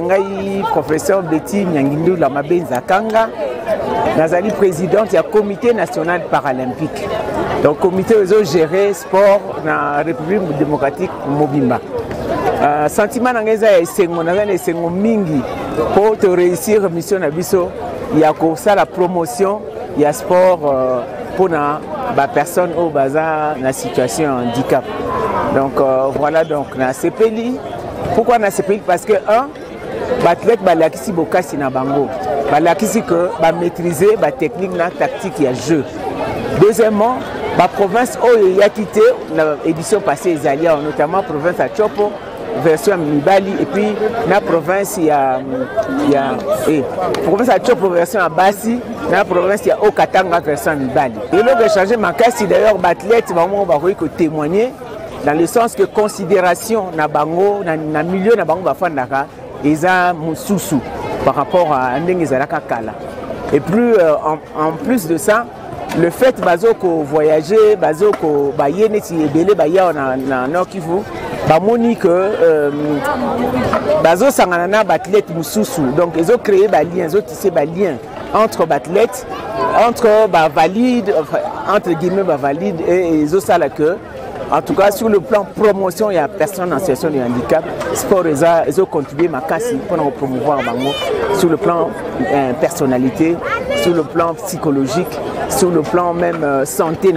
Ngai professeur Betty Nyangindu la Mabenza Kanga, nazali présidente du comité national paralympique. Donc comité où gérer sport na République démocratique Mobimba. Sentiment nangeza esengo nazana esengo mingi pour te réussir mission na biso ya ko ça la promotion ya sport pour na ba personne au baza na situation handicap. Donc voilà donc na CPLI. Pourquoi na CPLI? Parce que l'athlète balakisi bokasi na bango. Balakisi que ba maîtriser ba technique na tactique ya jeu. Deuxièmement, la province où il a quitté l'édition passée, Isalia, notamment la province à Chopo, version Mibali, et puis la province il y a province à Chopo version à Bassi, la province il y a Okatanga version Mibali. Et là j'ai changé ma case, d'ailleurs l'athlète vraiment va témoigner dans le sens que considération na bango na milieu na bango bafandaka eza mususu par rapport à ndenge zalaka kala. Et plus en plus de ça, le fait bazoko voyager, bazoko bayene ti ebele baya na Nord Kivu, bamoni que bazo sangana na athlète mususu. Donc ils ont créé ba lien, ils ont tissé ba lien entre athlètes, entre ba valide, entre guillemets ba valide et ils ont ça là que en tout cas sur le plan promotion il y a personne en situation de handicap, sport ils ont contribué ma casse pour promouvoir bango sur le plan personnalité, sur le plan psychologique, sur le plan même santé.